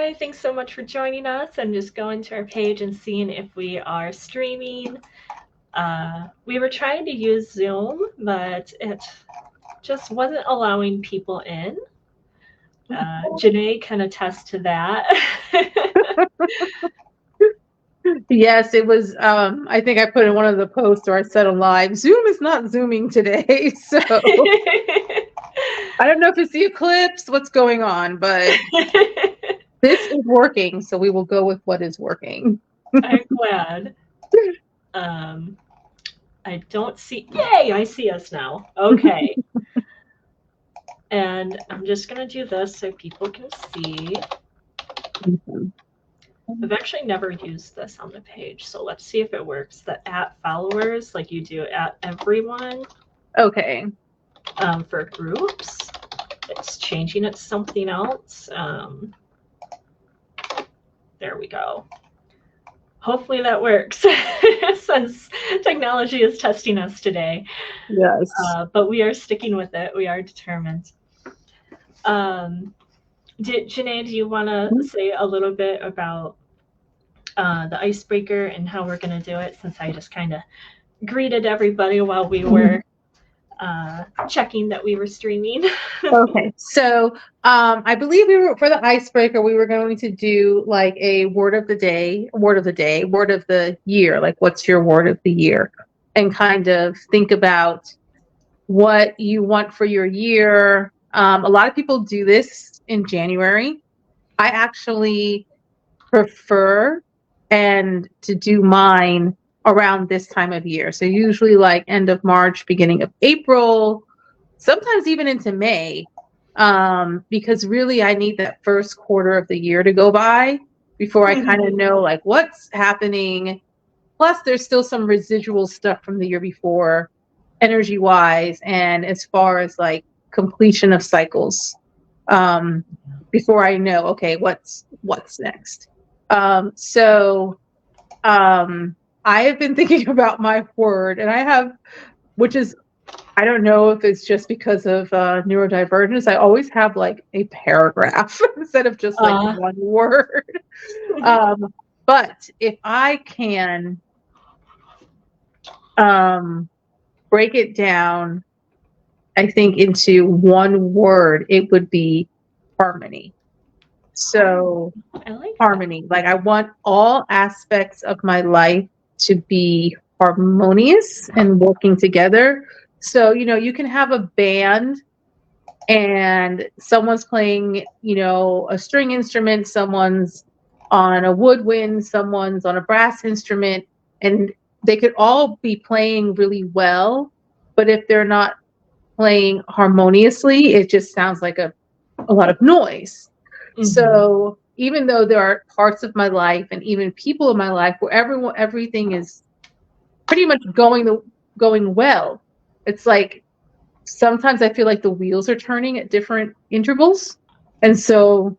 Hi, thanks so much for joining us. I'm just going to our page and seeing if we are streaming. We were trying to use Zoom, but it just wasn't allowing people in. Janae can attest to that. Yes, it was. I think I put in one of the posts or I said on live, Zoom is not Zooming today. So I don't know if it's the eclipse, what's going on, but this is working. So we will go with what is working. I'm glad. Um, I don't see. Yay! I see us now. Okay. And I'm just going to do this so people can see. I've actually never used this on the page, so let's see if it works. The @followers, like you do at everyone. Okay. For groups, it's changing it to something else. There we go. Hopefully that works, since technology is testing us today. Yes. But we are sticking with it. We are determined. Janae, do you want to say a little bit about the icebreaker and how we're going to do it, since I just kind of greeted everybody while we were checking that we were streaming? Okay, so I believe for the icebreaker, we were going to do like a word of the day, word of the year, like what's your word of the year, and kind of think about what you want for your year. A lot of people do this in January. I actually prefer and to do mine around this time of year. So usually like end of March, beginning of April, sometimes even into May, because really I need that first quarter of the year to go by before I kind of know like what's happening. Plus, there's still some residual stuff from the year before, energy wise, and as far as like completion of cycles, before I know, okay, what's next. So I have been thinking about my word, and I have, which is, I don't know if it's just because of neurodivergence. I always have like a paragraph instead of just like one word. But if I can break it down, I think into one word, it would be harmony. So I like harmony. That. Like I want all aspects of my life to be harmonious and working together. So, you can have a band and someone's playing, a string instrument, someone's on a woodwind, someone's on a brass instrument, and they could all be playing really well, but if they're not playing harmoniously, it just sounds like a lot of noise. Mm-hmm. So even though there are parts of my life and even people in my life where everything is pretty much going well, it's like sometimes I feel like the wheels are turning at different intervals. And so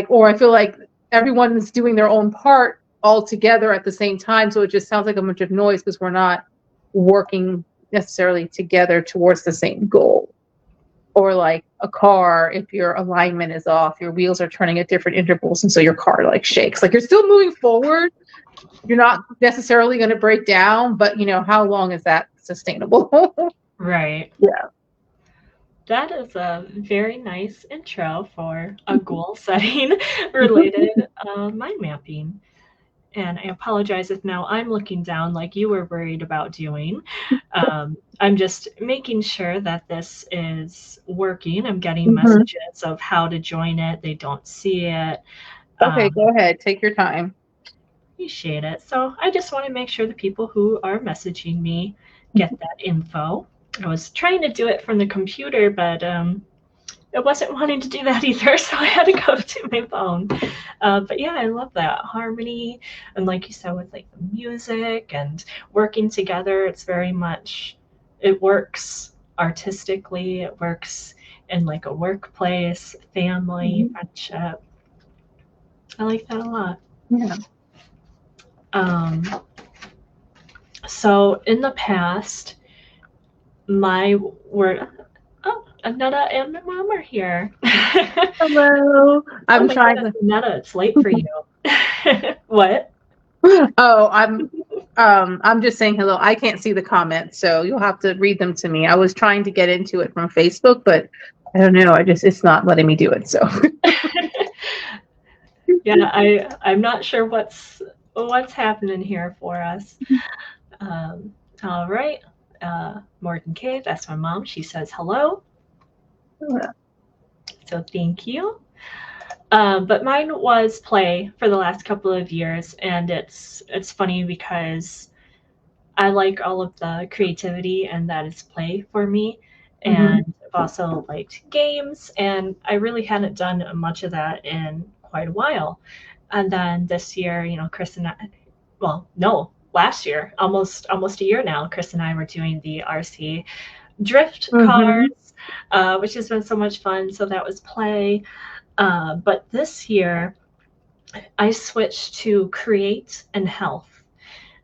or I feel like everyone's doing their own part all together at the same time. So it just sounds like a bunch of noise because we're not working necessarily together towards the same goal. Or like a car, if your alignment is off, your wheels are turning at different intervals. And so your car like shakes. Like you're still moving forward. You're not necessarily going to break down, but how long is that sustainable? Right. Yeah. That is a very nice intro for a goal setting related mind mapping. And I apologize if now I'm looking down like you were worried about doing. I'm just making sure that this is working. I'm getting messages of how to join it. They don't see it. Okay, go ahead. Take your time. Appreciate it. So I just want to make sure the people who are messaging me get that info. I was trying to do it from the computer, but it wasn't wanting to do that either, so I had to go to my phone. But yeah, I love that harmony, and like you said, with like the music and working together, it's very much, it works artistically, it works in like a workplace, family, friendship. I like that a lot. Yeah. So in the past, my word, Anetta and my mom are here. Hello. Oh I'm my trying goodness, to. Anetta, it's late for you. What? Oh, I'm just saying hello. I can't see the comments, so you'll have to read them to me. I was trying to get into it from Facebook, but I don't know. It's not letting me do it. So Yeah, I'm not sure what's happening here for us. Um, all right. Morgan K, that's my mom. She says hello. So thank you. But mine was play for the last couple of years, and it's funny because I like all of the creativity, and that is play for me. Mhm. And I've also liked games, and I really hadn't done much of that in quite a while. And then this year, Chris and I, well, no, last year, almost a year now, Chris and I were doing the RC drift Mhm. cards, which has been so much fun. So that was play. But this year, I switched to create and health.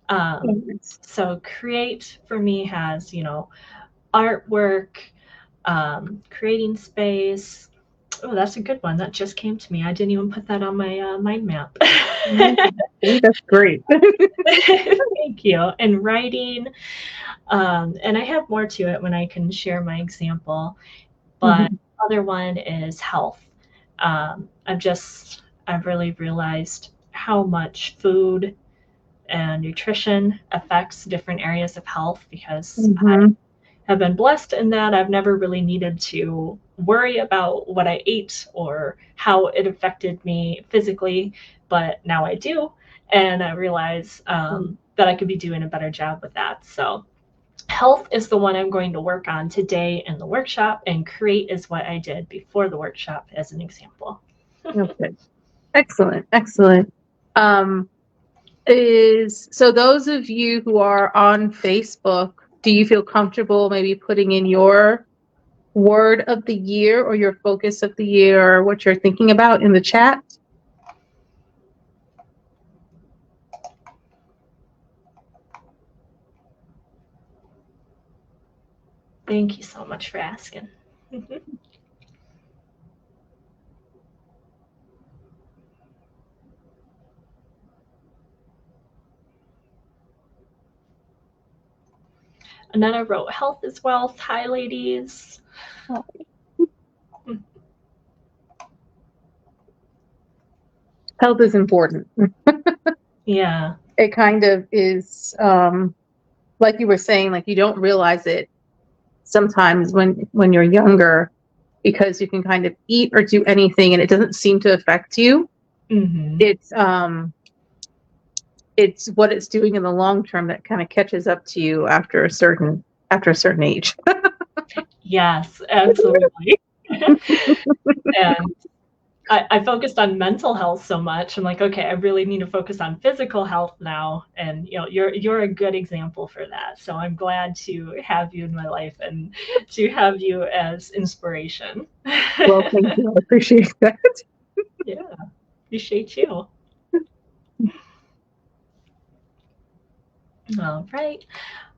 Um, Yes. so create for me has, artwork, creating space. Oh, that's a good one. That just came to me. I didn't even put that on my mind map. Mhm. See, that's great. Thank you. And writing. And I have more to it when I can share my example. But Mhm. other one is health. I've really realized how much food and nutrition affects different areas of health because I Mhm. have been blessed in that I've never really needed to worry about what I ate or how it affected me physically, but now I do. And I realize that I could be doing a better job with that. So, health is the one I'm going to work on today in the workshop, and create is what I did before the workshop, as an example. Okay. Excellent. Excellent. Um, is so those of you who are on Facebook, do you feel comfortable maybe putting in your word of the year or your focus of the year or what you're thinking about in the chat? Thank you so much for asking. Another wrote health is wealth. Hi, ladies. Health is important. Yeah. It kind of is, like you were saying, like you don't realize it sometimes when you're younger because you can kind of eat or do anything and it doesn't seem to affect you. Mm-hmm. It's what it's doing in the long term that kind of catches up to you after a certain age. Yes, absolutely. And I focused on mental health so much. I'm like, okay, I really need to focus on physical health now. And you're a good example for that. So I'm glad to have you in my life and to have you as inspiration. Well, thank you. I appreciate that. Yeah, appreciate you. All right.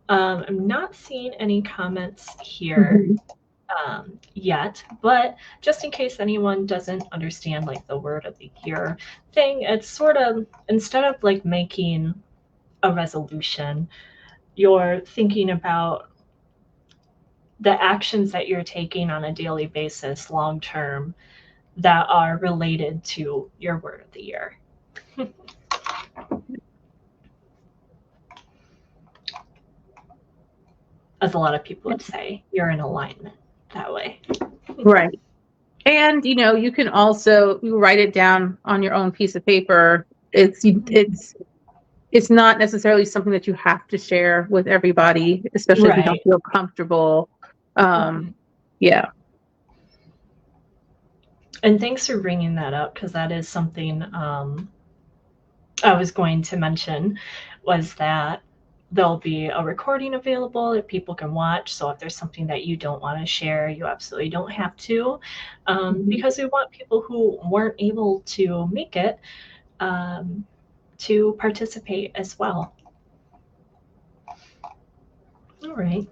I'm not seeing any comments here Mhm. yet, but just in case anyone doesn't understand like the word of the year thing, it's sort of, instead of like making a resolution, you're thinking about the actions that you're taking on a daily basis long term that are related to your word of the year. As a lot of people would say, you're in alignment that way. Right. And you can also you write it down on your own piece of paper. It's not necessarily something that you have to share with everybody, especially if you don't Right. feel comfortable. Um, Mhm. yeah. And thanks for bringing that up because that is something I was going to mention was that there'll be a recording available that people can watch. So if there's something that you don't want to share, you absolutely don't have to, Mhm. because we want people who weren't able to make it um, to participate as well. All right.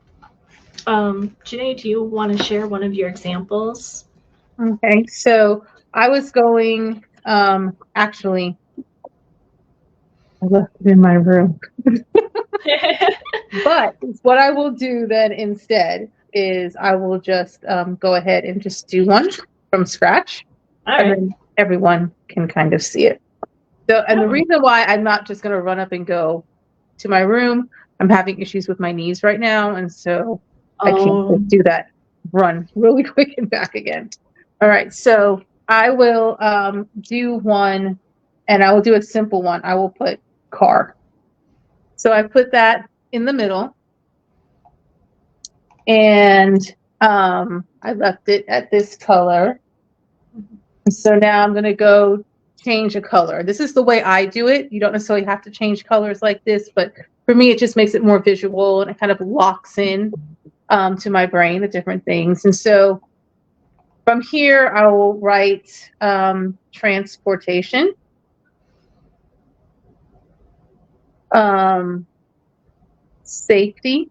Janae, do you want to share one of your examples? Okay, so I was going, actually, I left it in my room. But what I will do then instead is I will just go ahead and just do one from scratch, All and right. then everyone can kind of see it. So, and the Oh. reason why I'm not just going to run up and go to my room, I'm having issues with my knees right now, and so I can't just do that run really quick and back again. All right, so I will do one, and I will do a simple one. I will put car. So I put that in the middle, and I left it at this color. So now I'm going to go change a color. This is the way I do it. You don't necessarily have to change colors like this, but for me, it just makes it more visual, and it kind of locks in to my brain the different things. And so from here, I will write transportation. Safety,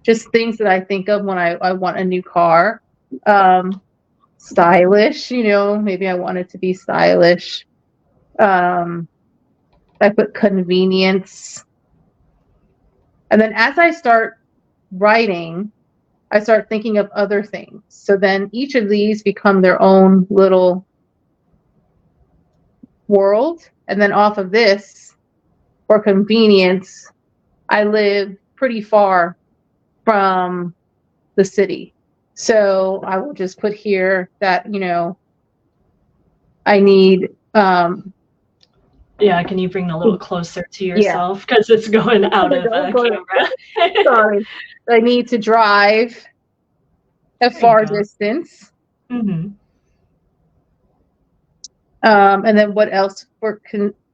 just things that I think of when I want a new car. Stylish, maybe I want it to be stylish. I put convenience. And then as I start writing, I start thinking of other things. So then each of these become their own little world. And then off of this, for convenience, I live pretty far from the city. So I will just put here that, I need Yeah, can you bring a little closer to yeah. yourself? Because it's going out of camera. Sorry. I need to drive a far distance. Mm-hmm. And then what else for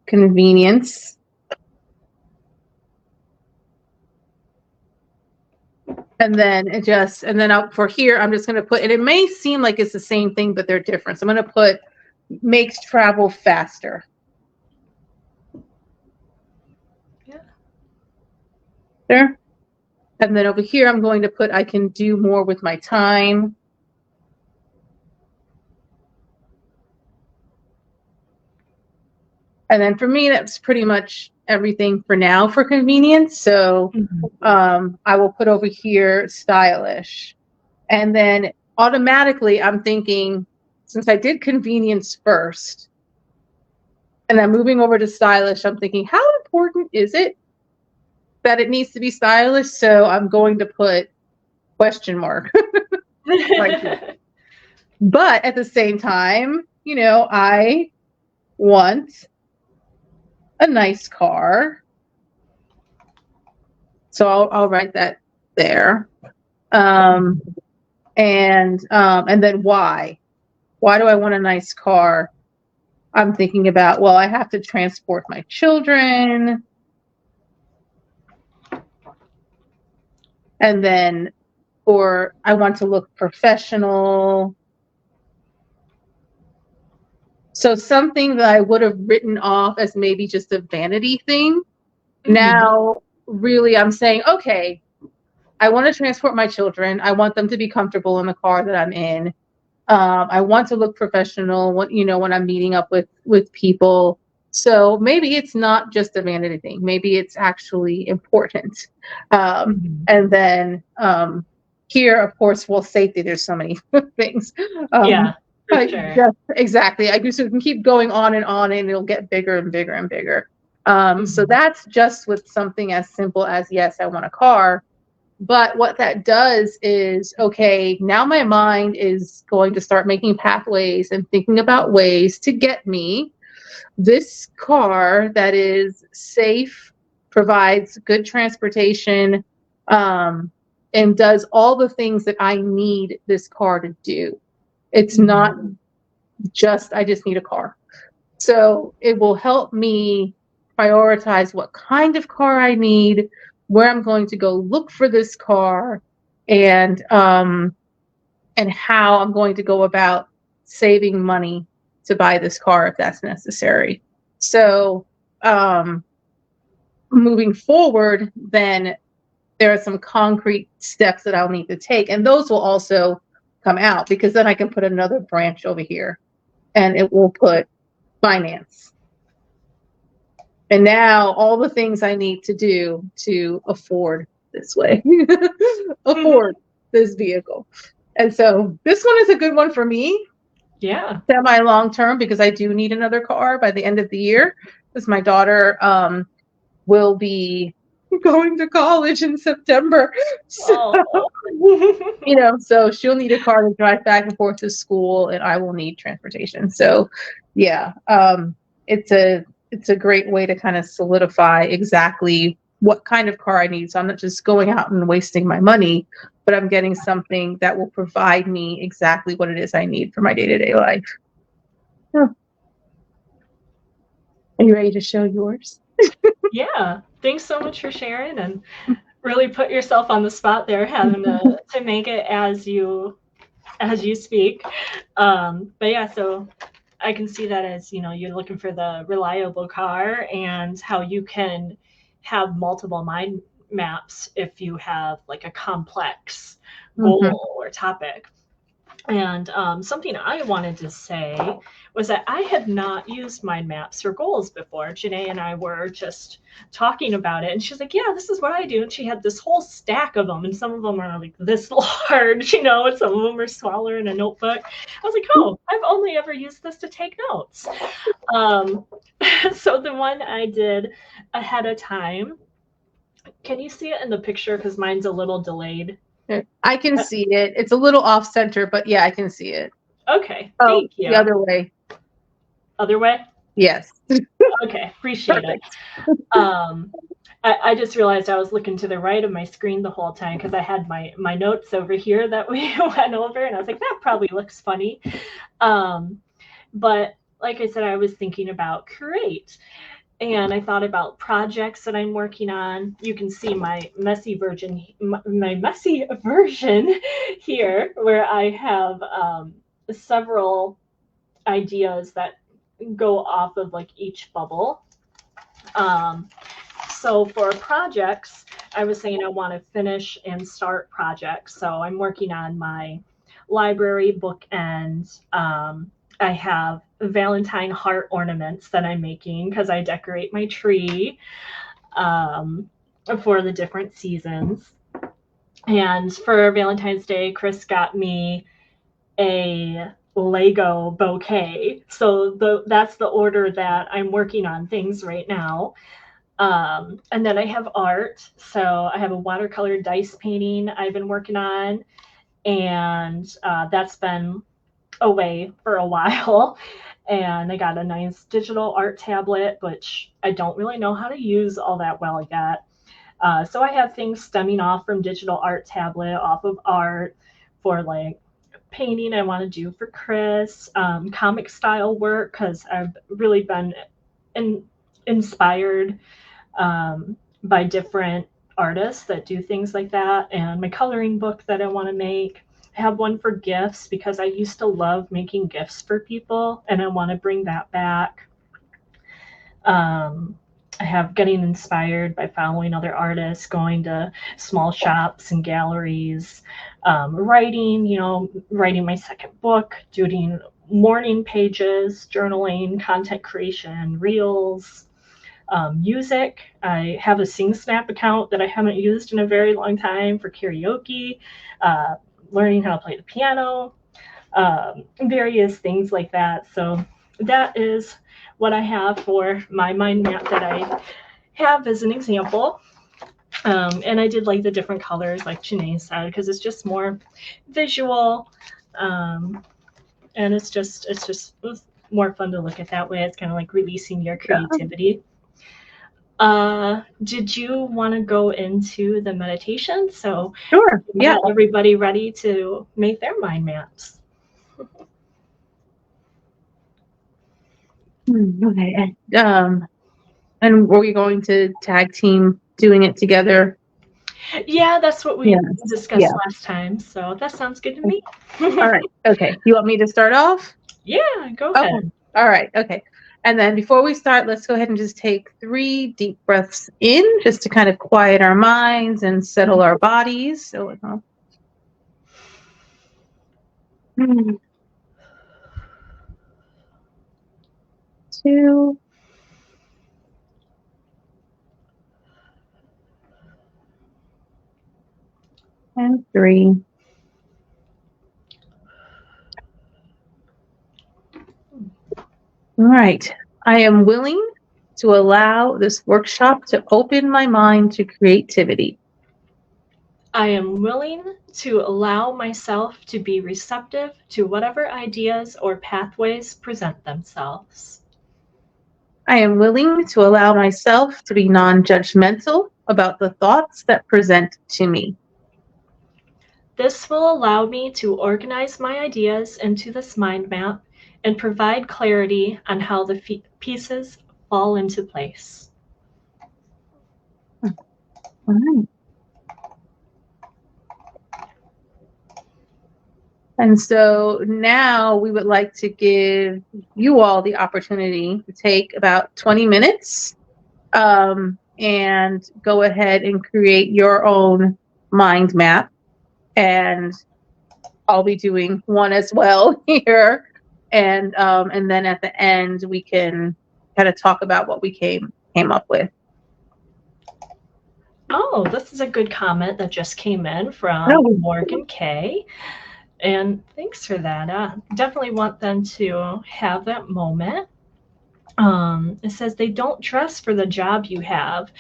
convenience? And then for here, I'm just going to put, and it may seem like it's the same thing, but they're different. So I'm going to put makes travel faster. Yeah. There. And then over here, I'm going to put, I can do more with my time. And then for me, that's pretty much everything for now for convenience. So I will put over here stylish. And then automatically I'm thinking, since I did convenience first, and I'm moving over to stylish, I'm thinking, how important is it that it needs to be stylish? So I'm going to put question mark. Right. But at the same time, I want a nice car. So I'll write that there. And then why? Why do I want a nice car? I'm thinking about, well, I have to transport my children. And then, or I want to look professional. So something that I would have written off as maybe just a vanity thing. Now, really, I'm saying, okay, I want to transport my children. I want them to be comfortable in the car that I'm in. I want to look professional when I'm meeting up with people. So maybe it's not just a vanity thing. Maybe it's actually important. And then here, of course, safety. There's so many things. Yeah, for sure. Yes, exactly. I guess we can keep going on, and it'll get bigger and bigger and bigger. So that's just with something as simple as, yes, I want a car. But what that does is, okay, now my mind is going to start making pathways and thinking about ways to get me this car that is safe, provides good transportation, and does all the things that I need this car to do. It's not just, I just need a car. So it will help me prioritize what kind of car I need, where I'm going to go look for this car, and how I'm going to go about saving money to buy this car if that's necessary. So moving forward, then there are some concrete steps that I'll need to take, and those will also come out, because then I can put another branch over here and it will put finance. And now all the things I need to do to afford this way, afford this vehicle. And so this one is a good one for me. Yeah. Semi long term, because I do need another car by the end of the year, because my daughter will be going to college in September. So, so she'll need a car to drive back and forth to school, and I will need transportation. So yeah, it's a great way to kind of solidify exactly what kind of car I need. So I'm not just going out and wasting my money, but I'm getting something that will provide me exactly what it is I need for my day-to-day life. Yeah. Are you ready to show yours? Yeah. Thanks so much for sharing, and really put yourself on the spot there, having to make it as you speak. But yeah, so I can see that as, you're looking for the reliable car, and how you can have multiple mind maps if you have like a complex goal or topic. And something I wanted to say was that I had not used mind maps for goals before. Janae and I were just talking about it, and she's like, yeah, this is what I do. And she had this whole stack of them, and some of them are like this large, and some of them are smaller in a notebook. I was like, oh, I've only ever used this to take notes. So the one I did ahead of time, can you see it in the picture? Because mine's a little delayed. I can see it. It's a little off center, but yeah, I can see it. Okay, thank you. The other way. Other way? Yes. Okay, appreciate it. I just realized I was looking to the right of my screen the whole time, because I had my notes over here that we went over, and I was like, that probably looks funny. But like I said, I was thinking about create. And I thought about projects that I'm working on. You can see my messy version here, where I have several ideas that go off of like each bubble. So for projects, I was saying I want to finish and start projects. So I'm working on my library bookend. I have Valentine heart ornaments that I'm making, because I decorate my tree for the different seasons. And for Valentine's Day, Chris got me a Lego bouquet. So that's the order that I'm working on things right now. And then I have art. So I have a watercolor dice painting I've been working on, and that's been away for a while. And I got a nice digital art tablet, which I don't really know how to use all that well yet. So I have things stemming off from digital art tablet, off of art for like painting I want to do for Chris, comic style work, because I've really been inspired by different artists that do things like that, and my coloring book that I want to make. I have one for gifts, because I used to love making gifts for people, and I want to bring that back. I have getting inspired by following other artists, going to small shops and galleries, writing my second book, doing morning pages, journaling, content creation, reels, music. I have a SingSnap account that I haven't used in a very long time for karaoke, learning how to play the piano, various things like that. So that is what I have for my mind map that I have as an example. And I did like the different colors, like Janae said, because it's just more visual, and it's just more fun to look at that way. It's kind of like releasing your creativity. Did you want to go into the meditation? So sure, yeah. Everybody ready to make their mind maps. Okay. And were we going to tag team doing it together? Yeah, that's what we discussed last time. So that sounds good to me. All right. Okay. You want me to start off? Yeah, go ahead. All right. Okay. And then before we start, let's go ahead and just take 3 deep breaths in, just to kind of quiet our minds and settle our bodies. So, 2 and 3. All right. I am willing to allow this workshop to open my mind to creativity. I am willing to allow myself to be receptive to whatever ideas or pathways present themselves. I am willing to allow myself to be non-judgmental about the thoughts that present to me. This will allow me to organize my ideas into this mind map and provide clarity on how the pieces fall into place. All right. And so now we would like to give you all the opportunity to take about 20 minutes and go ahead and create your own mind map. And I'll be doing one as well here. And then at the end, we can kind of talk about what we came up with. Oh, this is a good comment that just came in from Morgan K. And thanks for that. Definitely want them to have that moment. It says they don't dress for the job you have.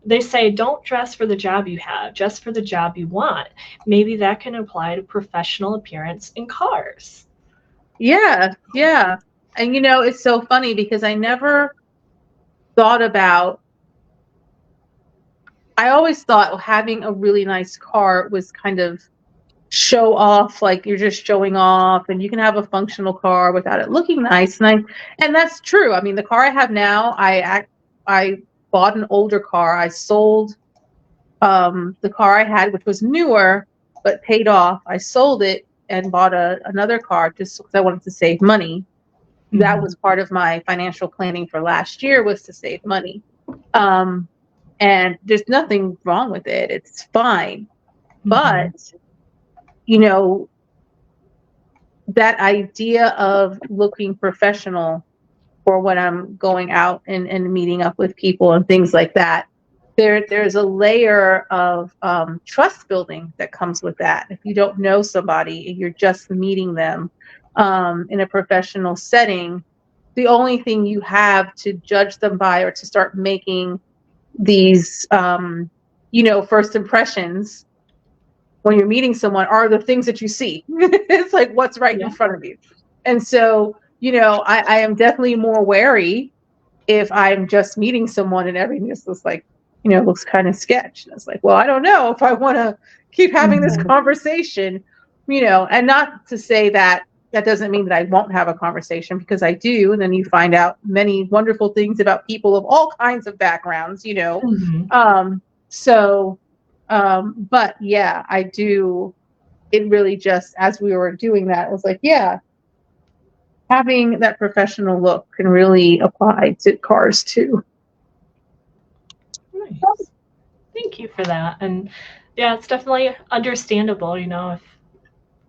They say don't dress for the job you have, just for the job you want. Maybe that can apply to professional appearance in cars. Yeah. And it's so funny because I never thought about, I always thought having a really nice car was kind of show off, like you're just showing off, and you can have a functional car without it looking nice. And that's true. I mean, the car I have now, I bought an older car. I sold the car I had, which was newer but paid off. I sold it and bought another car just because I wanted to save money. Mm-hmm. That was part of my financial planning for last year, was to save money. And there's nothing wrong with it. It's fine. Mm-hmm. But that idea of looking professional for when I'm going out and meeting up with people and things like that, there's a layer of trust building that comes with that. If you don't know somebody and you're just meeting them in a professional setting, the only thing you have to judge them by, or to start making these first impressions when you're meeting someone, are the things that you see. It's like what's right in front of you. And so, I am definitely more wary if I'm just meeting someone and everything just looks like, looks kind of sketch. And it's like, well, I don't know if I want to keep having this conversation, and not to say that doesn't mean that I won't have a conversation, because I do. And then you find out many wonderful things about people of all kinds of backgrounds, but yeah, I do. It really just, as we were doing that, it was like, yeah, having that professional look can really apply to cars too. Nice. Thank you for that. And yeah, it's definitely understandable, if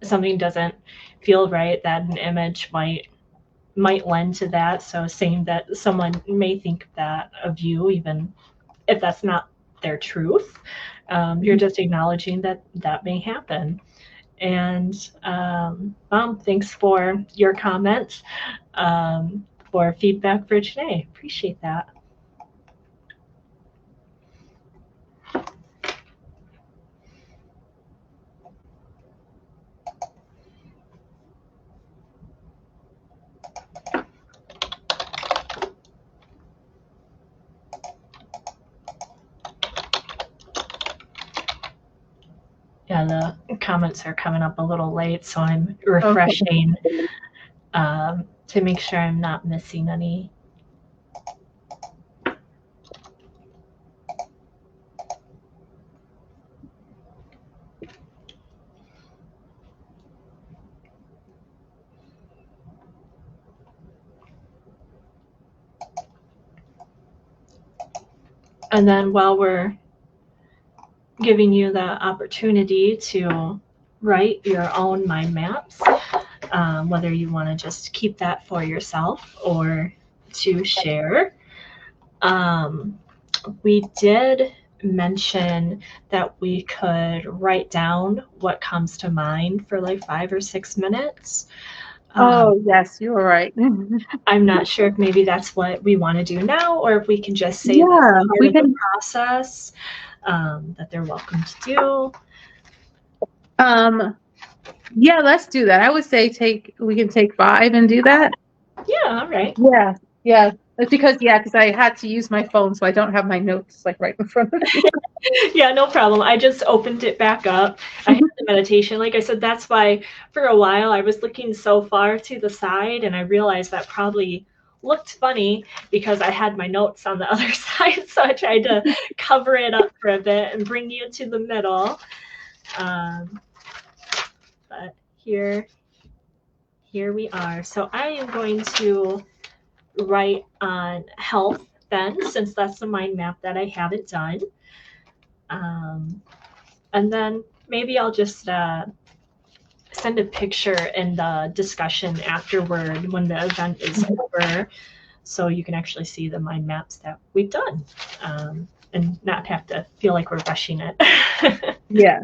something doesn't feel right, that an image might lend to that. So saying that someone may think that of you, even if that's not their truth, you're just acknowledging that may happen. And thanks for your comments, for feedback for today. Appreciate that. Yeah, the comments are coming up a little late, so I'm refreshing to make sure I'm not missing any. And then while we're giving you the opportunity to write your own mind maps, whether you want to just keep that for yourself or to share. Um, we did mention that we could write down what comes to mind for like 5 or 6 minutes. Oh, yes, you were right. I'm not sure if maybe that's what we want to do now, or if we can just say that's Yeah, part we of the can. process, that they're welcome to do. Um, yeah, let's do that. I would say we can take 5 and do that. Yeah, all right. Yeah, yeah. It's because I had to use my phone, so I don't have my notes like right in front of me. Yeah, no problem. I just opened it back up. I had the meditation. Like I said, that's why for a while I was looking so far to the side, and I realized that probably looked funny because I had my notes on the other side. So I tried to cover it up for a bit and bring you to the middle. Um, but here we are. So I am going to write on health then, since that's the mind map that I haven't done. Um, and then maybe I'll just send a picture in the discussion afterward when the event is over, so you can actually see the mind maps that we've done, and not have to feel like we're rushing it. Yeah.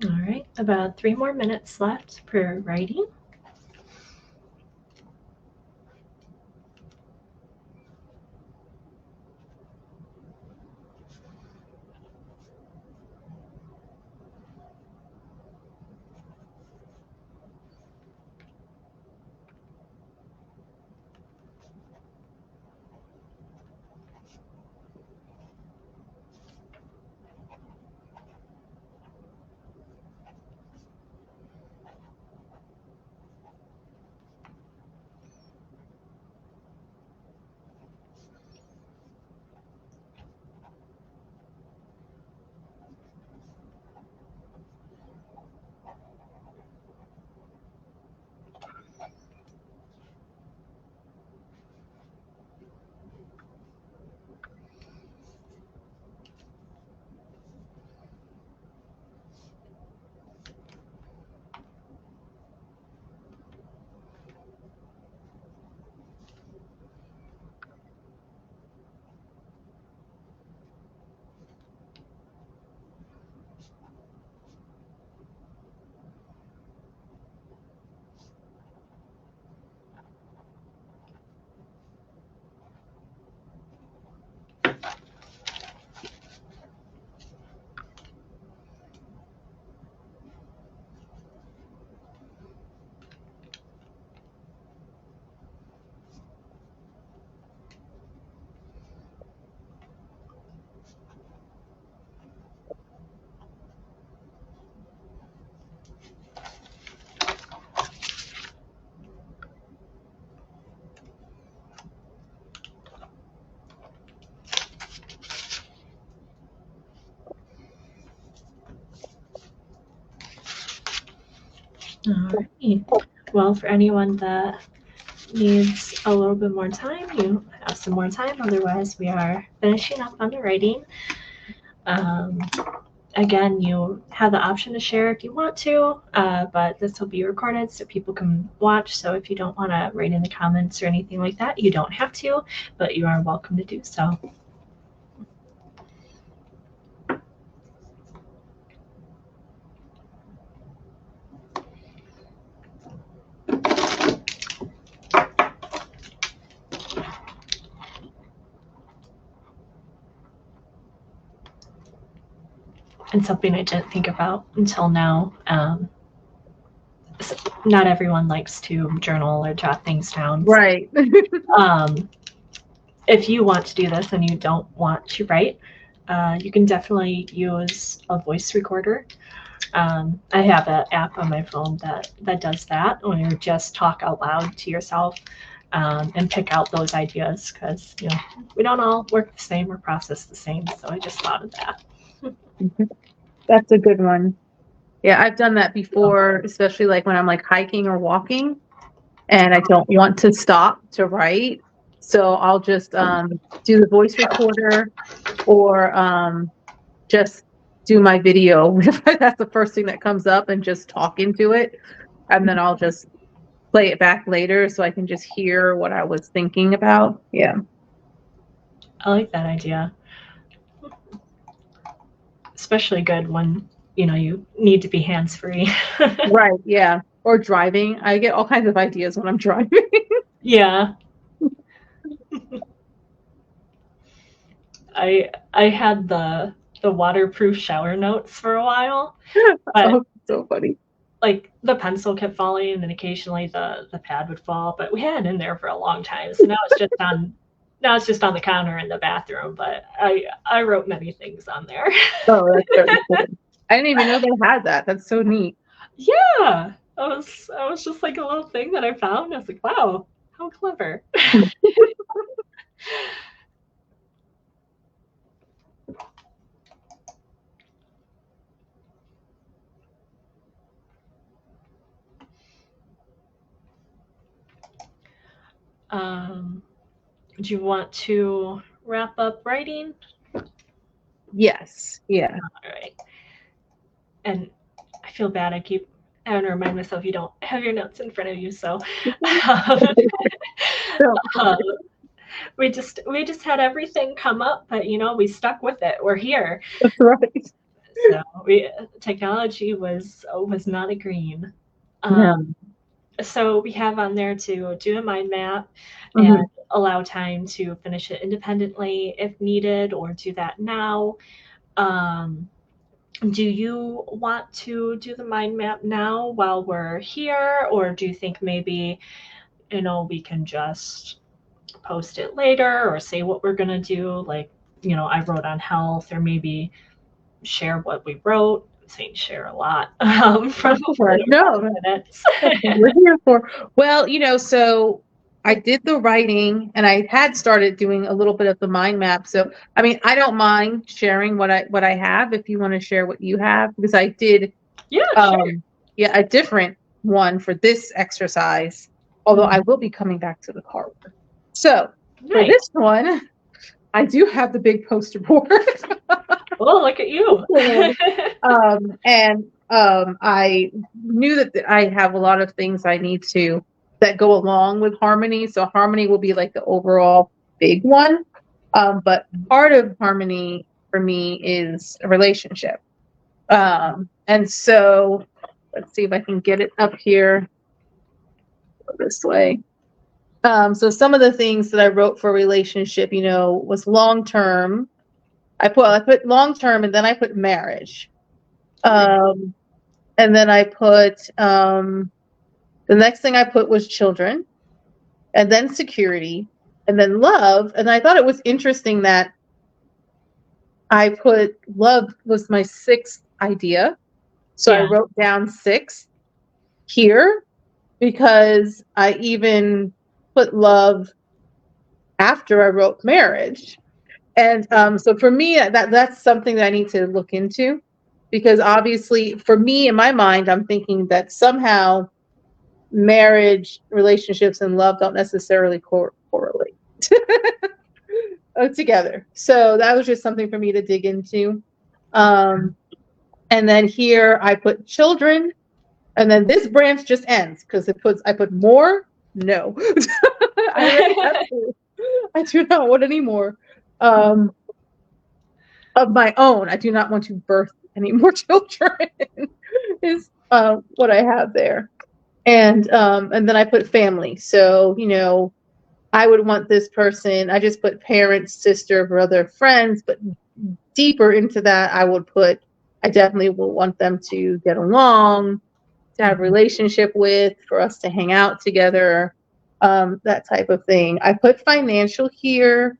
All right, about 3 more minutes left for writing. All right. Well, for anyone that needs a little bit more time, you have some more time. Otherwise, we are finishing up on the writing. Um, Again, you have the option to share if you want to, but this will be recorded so people can watch. So if you don't want to write in the comments or anything like that, you don't have to, but you are welcome to do so. And something I didn't think about until now. Not everyone likes to journal or jot things down. Right. Um, if you want to do this and you don't want to write, you can definitely use a voice recorder. I have an app on my phone that does that, when you just talk out loud to yourself, and pick out those ideas, because we don't all work the same or process the same. So I just thought of that. That's a good one. Yeah, I've done that before, especially like when I'm like hiking or walking and I don't want to stop to write. So I'll just do the voice recorder or just do my video. That's the first thing that comes up and just talk into it. And then I'll just play it back later so I can just hear what I was thinking about. Yeah. I like that idea. Especially good when you need to be hands free. Right. Yeah. Or driving. I get all kinds of ideas when I'm driving. Yeah. I had the waterproof shower notes for a while, but Oh, so funny. like the pencil kept falling, and then occasionally the pad would fall. But we had it in there for a long time, so now it's just on the counter in the bathroom. But I wrote many things on there. Oh, that's very cool. I didn't even know they had that. That's so neat. Yeah, I was just like a little thing that I found. I was like, wow, how clever. Do you want to wrap up writing? Yes. Yeah. All right. And I feel bad. I keep having to remind myself you don't have your notes in front of you. So um, So, um, we just had everything come up, but we stuck with it. We're here. that's right. So technology was not agreeing. Yeah. So we have on there to do a mind map and Mhm. allow time to finish it independently if needed, or do that now. Um, do you want to do the mind map now while we're here, or do you think maybe we can just post it later, or say what we're going to do, like I wrote on health, or maybe share what we wrote? I'm saying share a lot, from Right. No, minutes. that's what we're here for. Well, so I did the writing and I had started doing a little bit of the mind map. So, I mean, I don't mind sharing what I have if you want to share what you have, because I did Yeah, sure. yeah, a different one for this exercise, although I will be coming back to the car. So, for Nice. this one, I do have the big poster board. Well, look at you. And I knew that I have a lot of things I need to that go along with harmony. So harmony will be like the overall big one. But part of harmony for me is a relationship. And so let's see if I can get it up here. Go this way. So some of the things that I wrote for relationship, was long term. I put long term, and then I put marriage. And then I put the next thing I put was children, and then security, and then love. And I thought it was interesting that I put love was my sixth idea. So I Yeah. wrote down 6 here because I even put love after I wrote marriage. And so for me, that's something that I need to look into. because obviously for me in my mind, I'm thinking that somehow marriage, relationships, and love don't necessarily correlate together. So that was just something for me to dig into. And then here I put children, and then this branch just ends because I put more. No, I already have two. I do not want any more of my own. I do not want to birth any more children. Is what I have there, and then I put family. So I would want this person. I just put parents, sister, brother, friends, but deeper into that, I definitely will want them to get along, to have a relationship with, for us to hang out together, that type of thing. I put financial here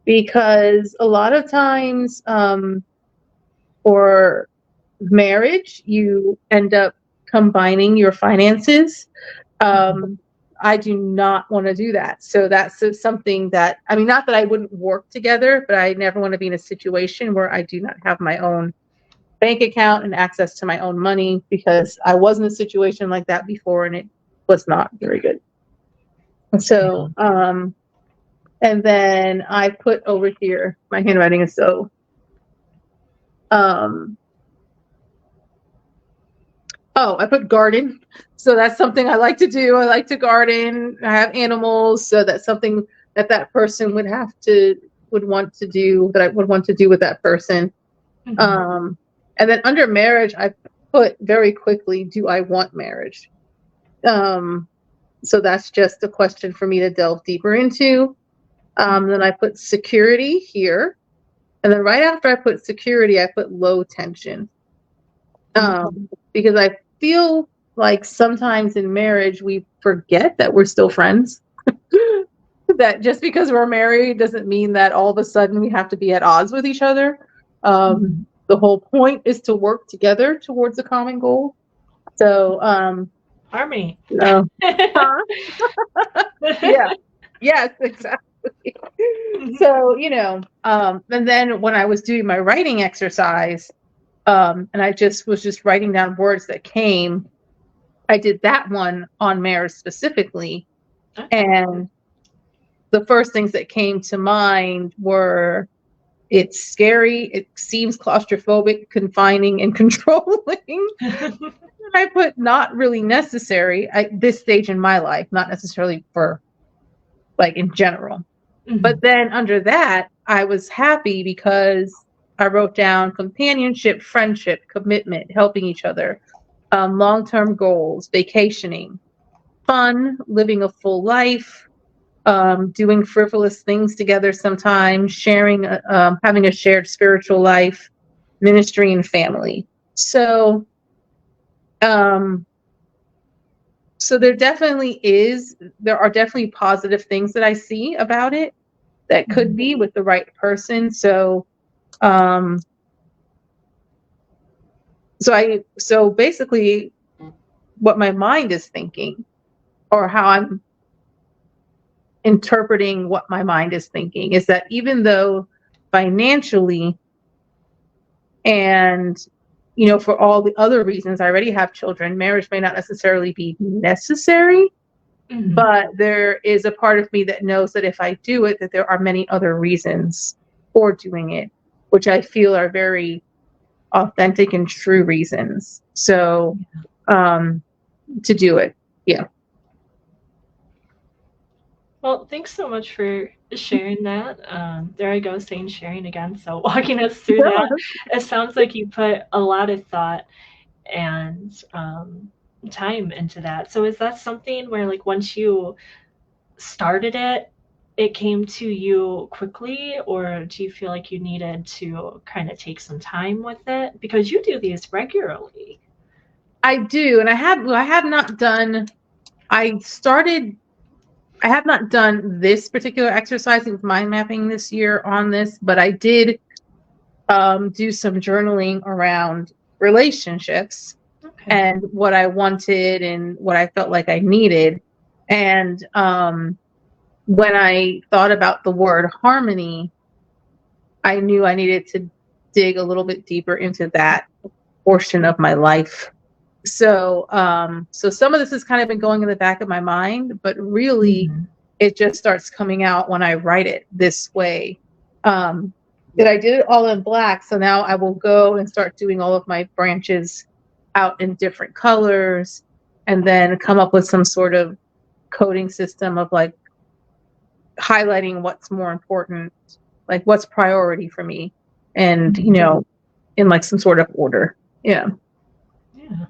because a lot of times, for marriage, you end up combining your finances. I do not want to do that. So that's something that, I mean, not that I wouldn't work together, but I never want to be in a situation where I do not have my own bank account and access to my own money, because I was in a situation like that before and it was not very good. So, and then I put over here, my handwriting is so, I put garden. So that's something I like to do. I like to garden. I have animals. So that's something that person would want to do, that I would want to do with that person. And then under marriage, I put very quickly, do I want marriage? So that's just a question for me to delve deeper into. Then I put security here. And then right after I put security, I put low tension. Because I feel like sometimes in marriage, we forget that we're still friends. That just because we're married doesn't mean that all of a sudden we have to be at odds with each other. The whole point is to work together towards a common goal. So, harmony. Yeah. Yes, exactly. So, and then when I was doing my writing exercise, and I was just writing down words that came, I did that one on marriage specifically. Okay. And the first things that came to mind were, it's scary, it seems claustrophobic, confining, and controlling. I put not really necessary at this stage in my life, not necessarily for like in general. But then under that, I was happy because I wrote down companionship, friendship, commitment, helping each other, long-term goals, vacationing, fun, living a full life, doing frivolous things together sometimes, sharing, having a shared spiritual life, ministry, and family. So, so there are definitely positive things that I see about it that could be with the right person. So, so basically what my mind is thinking, or how I'm interpreting what my mind is thinking, is that even though financially and for all the other reasons I already have children, marriage may not necessarily be necessary, but there is a part of me that knows that if I do it, that there are many other reasons for doing it, which I feel are very authentic and true reasons. So, to do it. Yeah. Well, thanks so much for sharing that. There I go saying sharing again. So walking us through that, it sounds like you put a lot of thought and time into that. So is that something where, like, once you started it, it came to you quickly, or do you feel like you needed to kind of take some time with it? Because you do these regularly. I do, and I have not done this particular exercise with mind mapping this year on this, but I did do some journaling around relationships. Okay. And what I wanted and what I felt like I needed. And when I thought about the word harmony, I knew I needed to dig a little bit deeper into that. portion of my life. So, so some of this has kind of been going in the back of my mind, but really it just starts coming out when I write it this way. That I did it all in black. So now I will go and start doing all of my branches out in different colors and then come up with some sort of coding system of like highlighting what's more important, like what's priority for me, and you know, in like some sort of order. Yeah. Yeah.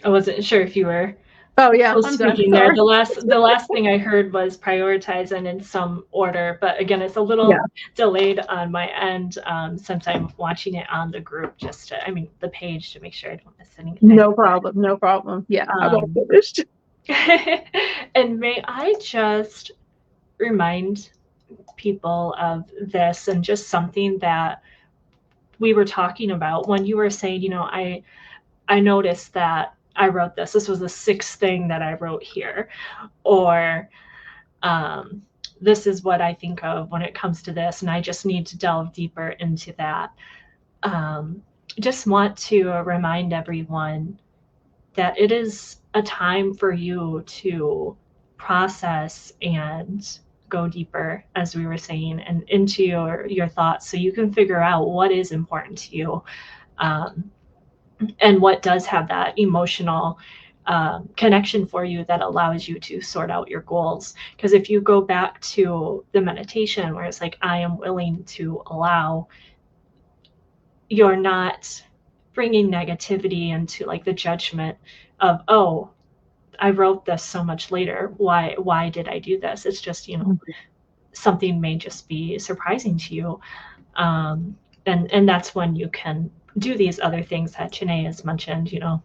I wasn't sure if you were speaking there. The last thing I heard was prioritize and in some order, but again, it's a little delayed on my end since I'm watching it on the group, just to, I mean, the page, to make sure I don't miss anything. No problem. Yeah, I'm all finished. And may I just remind people of this, and just something that we were talking about when you were saying, you know, I noticed that I wrote this. This was the sixth thing that I wrote here. Or this is what I think of when it comes to this, and I just need to delve deeper into that. Just want to remind everyone that it is a time for you to process and go deeper, as we were saying, and into your thoughts, so you can figure out what is important to you. And what does have that emotional connection for you that allows you to sort out your goals. Because if you go back to the meditation where it's like, I am willing to allow, you're not bringing negativity into like the judgment of, oh, I wrote this so much later. Why did I do this? It's just, you know, something may just be surprising to you. And that's when you can do these other things that Ghene't has mentioned, you know,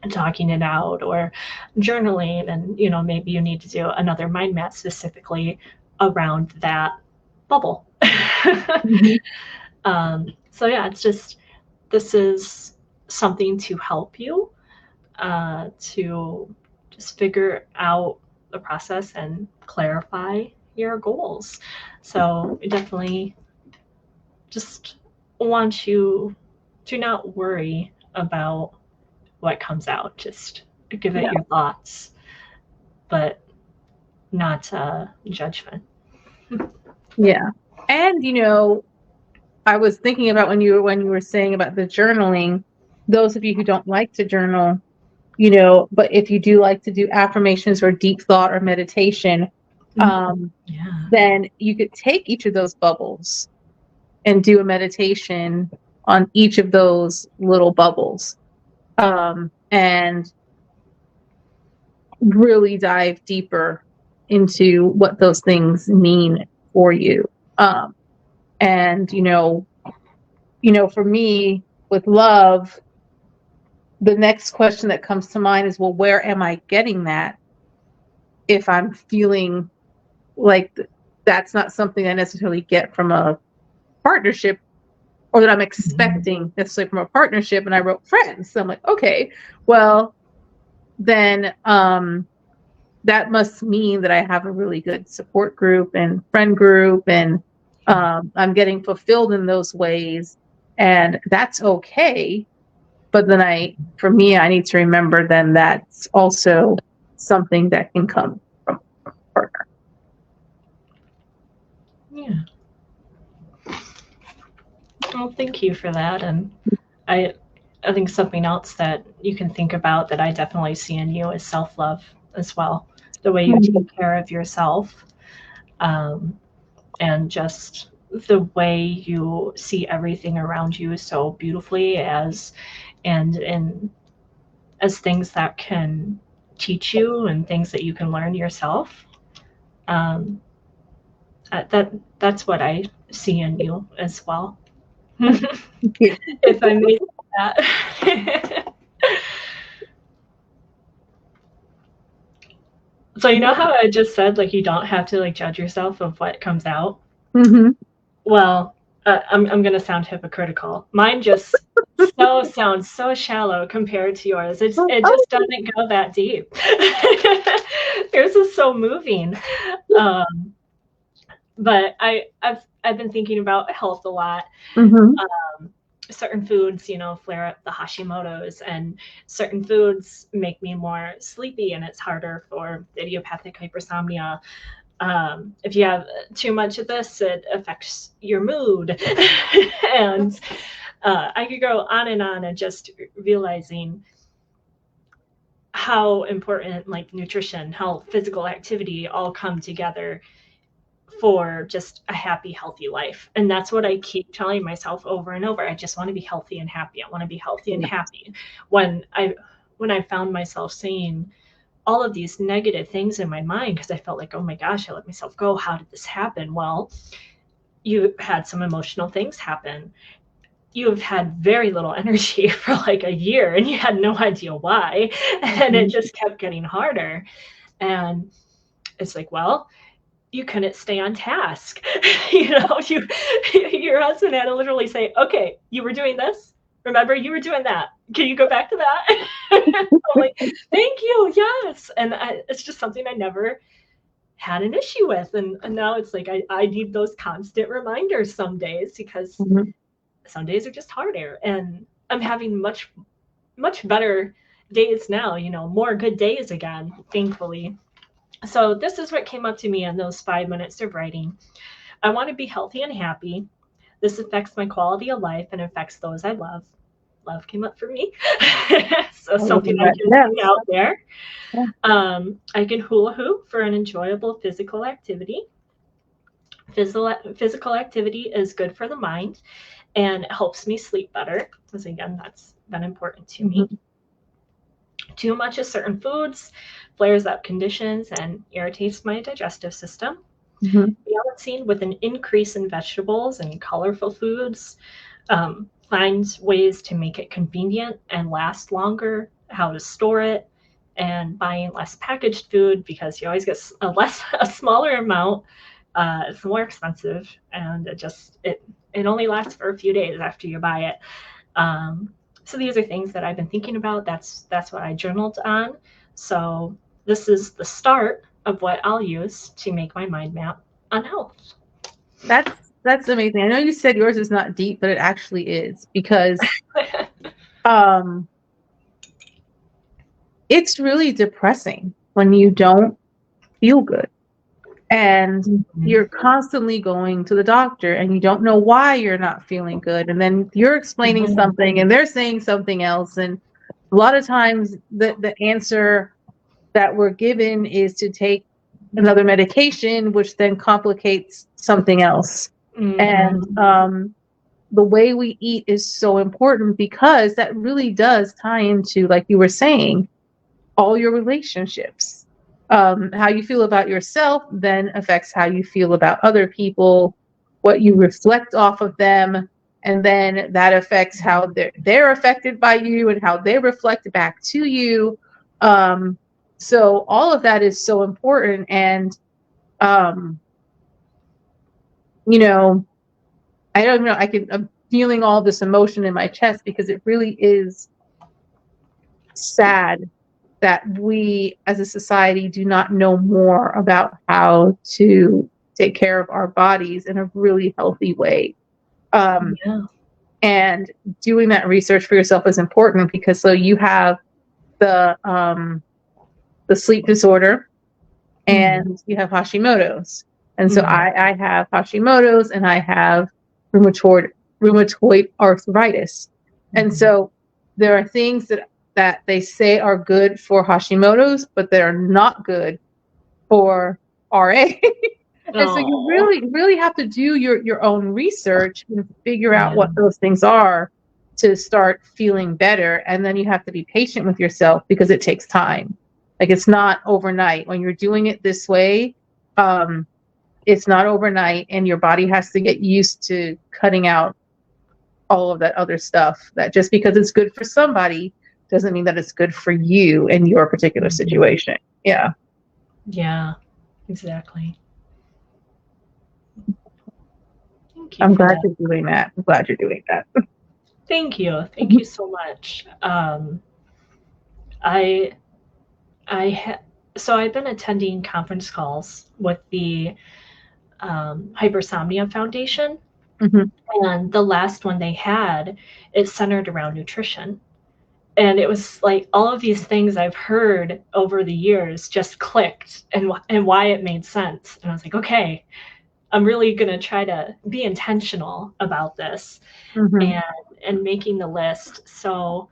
talking it out or journaling. And, you know, maybe you need to do another mind map specifically around that bubble. So yeah, it's just, this is something to help you to just figure out the process and clarify your goals. So I definitely just want you to not worry about what comes out. Just give it your thoughts, but not judgment. Yeah. And you know, I was thinking about when you were saying about the journaling, those of you who don't like to journal, you know, but if you do like to do affirmations or deep thought or meditation, then you could take each of those bubbles and do a meditation on each of those little bubbles, and really dive deeper into what those things mean for you. And you know, for me with love, the next question that comes to mind is, well, where am I getting that? If I'm feeling like that's not something I necessarily get from a partnership, or that I'm expecting necessarily from a partnership, and I wrote friends. So I'm like, okay, well, then that must mean that I have a really good support group and friend group, and I'm getting fulfilled in those ways, and that's okay. But then for me, I need to remember then that's also something that can come from a partner. Yeah. Well, thank you for that. And I think something else that you can think about that I definitely see in you is self-love as well. The way you take care of yourself, and just the way you see everything around you so beautifully as things that can teach you and things that you can learn yourself. That's what I see in you as well. If I may say that. So you know how I just said, like, you don't have to like judge yourself of what comes out? Well, I'm gonna sound hypocritical. Mine just sounds so shallow compared to yours. It just doesn't go that deep. Yours is so moving. But I've I've been thinking about health a lot. Mm-hmm. Certain foods, flare up the Hashimoto's, and certain foods make me more sleepy, and it's harder for idiopathic hypersomnia. If you have too much of this, it affects your mood. And I could go on and just realizing how important like nutrition, how physical activity all come together for just a happy, healthy life. And that's what I keep telling myself over and over. I just want to be healthy and happy. I want to be healthy and happy. When I found myself saying all of these negative things in my mind, because I felt like, oh my gosh, I let myself go. How did this happen? Well, you had some emotional things happen. You've had very little energy for like a year and you had no idea why. And it just kept getting harder. And it's like, well, you couldn't stay on task. Your husband had to literally say, okay, you were doing this. Remember, you were doing that. Can you go back to that? I'm like, thank you. Yes. And it's just something I never had an issue with. And now it's like, I need those constant reminders some days, because Mm-hmm. some days are just harder. And I'm having much, much better days now, more good days again, thankfully. So this is what came up to me in those 5 minutes of writing. I want to be healthy and happy. This affects my quality of life and affects those I love. Love came up for me. So something I can Yes. put out there. Yeah. I can hula hoop for an enjoyable physical activity. Physical activity is good for the mind and it helps me sleep better, because again, that's been important to me. Mm-hmm. Too much of certain foods flares up conditions and irritates my digestive system. Mm-hmm. Balancing with an increase in vegetables and colorful foods, finds ways to make it convenient and last longer, how to store it, and buying less packaged food, because you always get a smaller amount. It's more expensive, and it only lasts for a few days after you buy it. So these are things that I've been thinking about. That's what I journaled on. So this is the start of what I'll use to make my mind map on health. That's amazing. I know you said yours is not deep, but it actually is, because um it's really depressing when you don't feel good and you're constantly going to the doctor and you don't know why you're not feeling good, and then you're explaining something and they're saying something else, and a lot of times the answer that we're given is to take another medication, which then complicates something else. And the way we eat is so important, because that really does tie into, like you were saying, all your relationships. How you feel about yourself then affects how you feel about other people, what you reflect off of them, and then that affects how they're affected by you and how they reflect back to you. So all of that is so important. And um, you know, I don't know, I'm feeling all this emotion in my chest, because it really is sad that we as a society do not know more about how to take care of our bodies in a really healthy way. Yeah. And doing that research for yourself is important, because so you have the sleep disorder and you have Hashimoto's. And so I have Hashimoto's and I have rheumatoid arthritis. And so there are things that they say are good for Hashimoto's, but they're not good for RA. And so you really, really have to do your own research and figure out what those things are to start feeling better. And then you have to be patient with yourself, because it takes time. Like, it's not overnight. When you're doing it this way, it's not overnight, and your body has to get used to cutting out all of that other stuff. That just because it's good for somebody doesn't mean that it's good for you in your particular situation. Yeah. Yeah, exactly. Thank you I'm for glad that. you're doing that. I'm glad you're doing that. Thank you. Thank you so much. I I ha- so I've been attending conference calls with the Hypersomnia Foundation. Hmm. And the last one they had, is centered around nutrition. And it was like all of these things I've heard over the years just clicked, and why it made sense. And I was like, okay, I'm really going to try to be intentional about this, Hmm. and making the list. So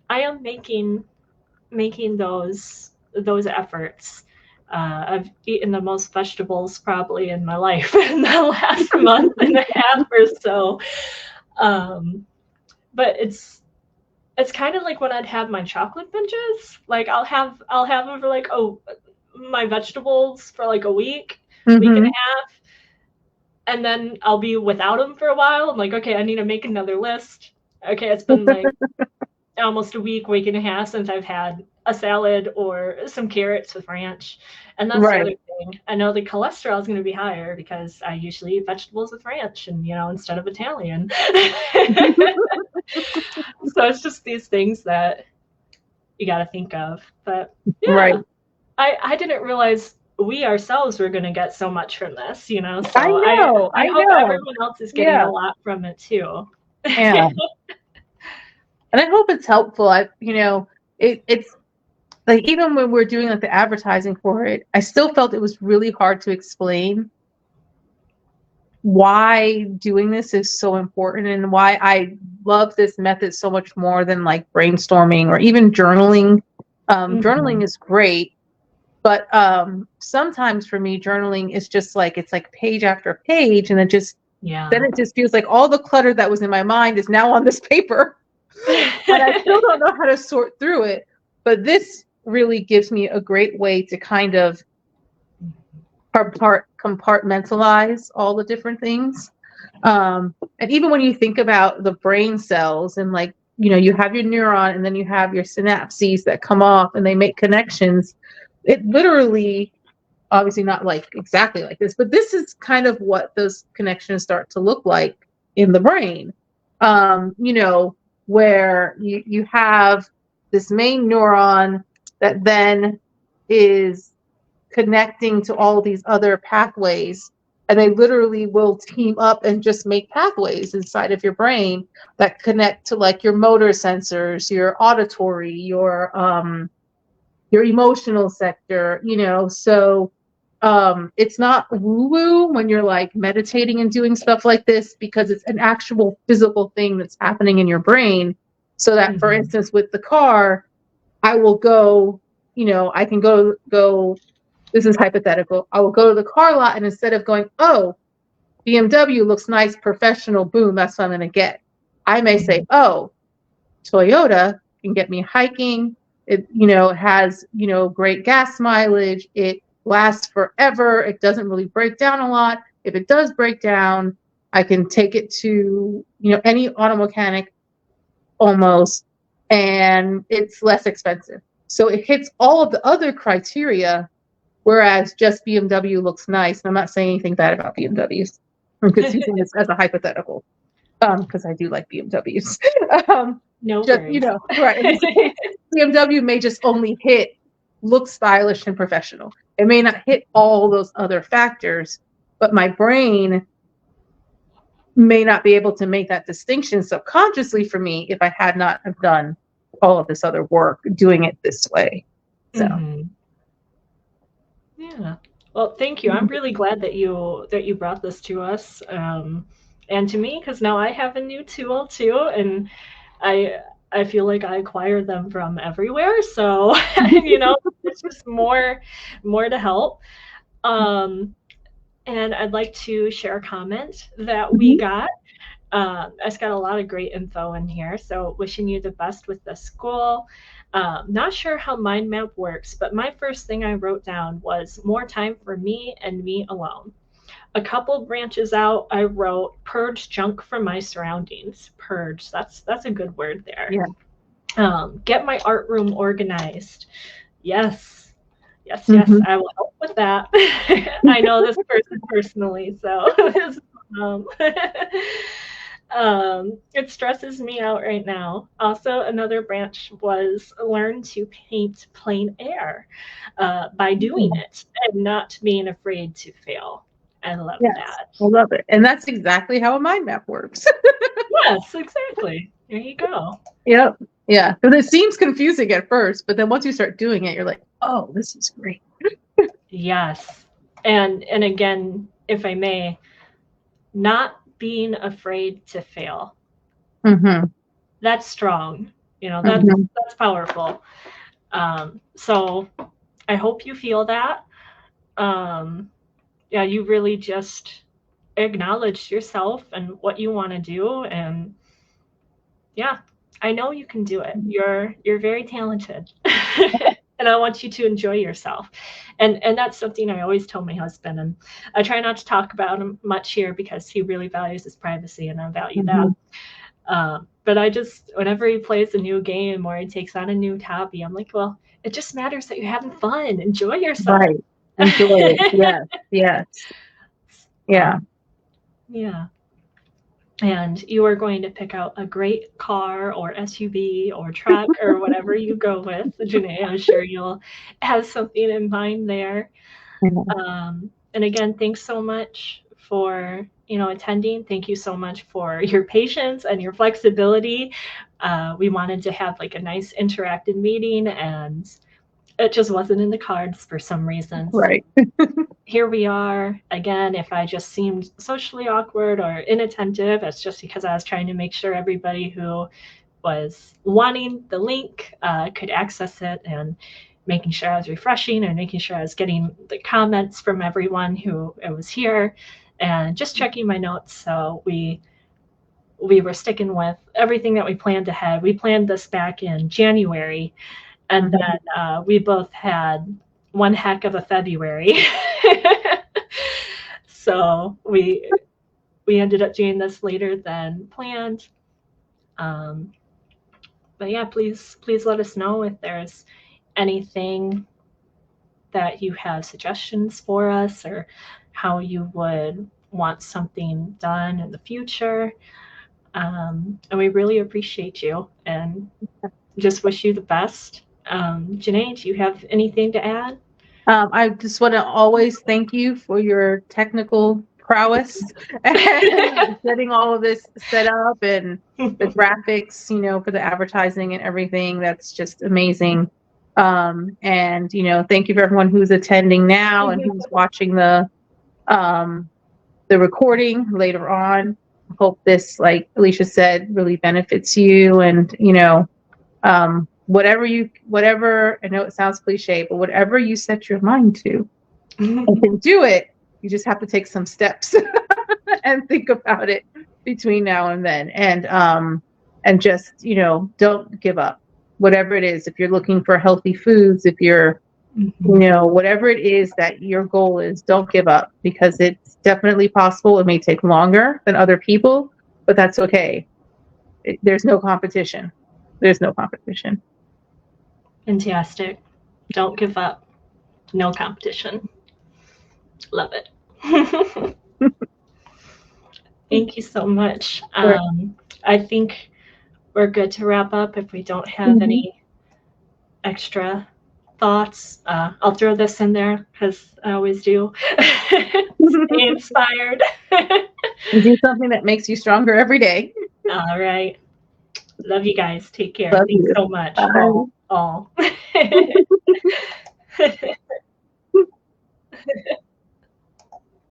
I am making those efforts. I've eaten the most vegetables probably in my life in the last month and a half or so. Um, but it's kind of like when I'd have my chocolate binges. Like I'll have over like, oh, my vegetables for like a week and a Hmm. half, and then I'll be without them for a while. I'm like, okay, I need to make another list. Okay, it's been like almost a week and a half since I've had a salad or some carrots with ranch. And that's the other Right. thing. I know the cholesterol is going to be higher because I usually eat vegetables with ranch, and instead of Italian. So it's just these things that you got to think of. But Right. yeah, I didn't realize we ourselves were going to get so much from this. I So know. I I hope know. everyone else is getting Yeah. a lot from it too. Yeah. And I hope it's helpful. It's like even when we're doing like the advertising for it, I still felt it was really hard to explain why doing this is so important and why I love this method so much more than like brainstorming or even journaling. Journaling Mm-hmm. is great, but sometimes for me, journaling is just like it's like page after page, and then Yeah. it just feels like all the clutter that was in my mind is now on this paper, and I still don't know how to sort through it. But this really gives me a great way to kind of compartmentalize all the different things. And even when you think about the brain cells and like, you have your neuron and then you have your synapses that come off and they make connections. It literally, obviously not like exactly like this, but this is kind of what those connections start to look like in the brain. Where you have this main neuron that then is connecting to all these other pathways, and they literally will team up and just make pathways inside of your brain that connect to like your motor sensors, your auditory, your emotional sector. So it's not woo woo when you're like meditating and doing stuff like this, because it's an actual physical thing that's happening in your brain. So that, for Mm-hmm. instance, with the car, I will go, I can go, this is hypothetical. I will go to the car lot, and instead of going, oh, BMW looks nice, professional, boom, that's what I'm going to get. I may say, Mm-hmm. oh, Toyota can get me hiking. It has, great gas mileage. It lasts forever. It doesn't really break down a lot. If it does break down, I can take it to, any auto mechanic almost, and it's less expensive. So it hits all of the other criteria. Whereas just BMW looks nice. And I'm not saying anything bad about BMWs. I'm just using this as a hypothetical, because I do like BMWs. um, No just, worries. right. In this case, BMW may just only hit look stylish and professional. It may not hit all those other factors, but my brain may not be able to make that distinction subconsciously for me if I had not have done all of this other work doing it this way. So. Mm-hmm. Yeah. Well, thank you. I'm really glad that you brought this to us, and to me, because now I have a new tool too, and I I feel like I acquire them from everywhere. So it's just more to help. Um, and I'd like to share a comment that we Mhm. got. It's got a lot of great info in here. So, wishing you the best with the school. Not sure how mind map works, but my first thing I wrote down was more time for me and me alone. A couple branches out, I wrote purge junk from my surroundings. Purge. That's a good word there. Yeah. Get my art room organized. Yes. Yes, yes, Hmm. I will help with that. I know this person personally, so um, it stresses me out right now. Also, another branch was learn to paint plain air by doing it and not being afraid to fail. I love Yes, that. I love it. And that's exactly how a mind map works. Yes, exactly. There you go. Yep. Yeah. Because it seems confusing at first, but then once you start doing it, you're like, oh, this is great. Yes. And again, if I may, not being afraid to fail. Mm-hmm. That's strong. Mm-hmm. That's powerful. So I hope you feel that. Um, yeah, you really just acknowledged yourself and what you want to do, and yeah, I know you can do it. You're very talented. And I want you to enjoy yourself. And that's something I always tell my husband, and I try not to talk about him much here because he really values his privacy and I value that. Mm-hmm. But I just, whenever he plays a new game or he takes on a new hobby, I'm like, well, it just matters that you're having fun. Enjoy yourself. Right. Enjoy it. Yes. Yes. Yeah. Yeah. And you are going to pick out a great car or SUV or truck or whatever you go with. Janae, I'm sure you'll have something in mind there. And again, thanks so much for attending. Thank you so much for your patience and your flexibility. We wanted to have like a nice interactive meeting, and it just wasn't in the cards for some reason. So Right. here we are again. If I just seemed socially awkward or inattentive, it's just because I was trying to make sure everybody who was wanting the link could access it, and making sure I was refreshing and making sure I was getting the comments from everyone who was here, and just checking my notes. So we were sticking with everything that we planned ahead. We planned this back in January, and Mm-hmm. then we both had one heck of a February. So we ended up doing this later than planned. Um, but yeah, please let us know if there's anything that you have suggestions for us, or how you would want something done in the future. And we really appreciate you and just wish you the best. Janae, do you have anything to add? I just want to always thank you for your technical prowess and getting all of this set up and the graphics, for the advertising and everything. That's just amazing. And thank you for everyone who's attending now and who's watching the recording later on. I hope this, like Elicia said, really benefits you, and whatever, I know it sounds cliche, but whatever you set your mind to, you can do it. You just have to take some steps and think about it between now and then, and just don't give up. Whatever it is, if you're looking for healthy foods, if you're whatever it is that your goal is, don't give up, because it's definitely possible. It may take longer than other people, but that's okay. There's no competition. There's no competition. Fantastic. Don't give up. No competition. Love it. Thank you so much. Sure. I think we're good to wrap up if we don't have Mm-hmm. any extra thoughts. I'll throw this in there because I always do. Stay inspired. Do something that makes you stronger every day. All right. Love you guys. Take care. Love Thanks you. so much. Bye. All.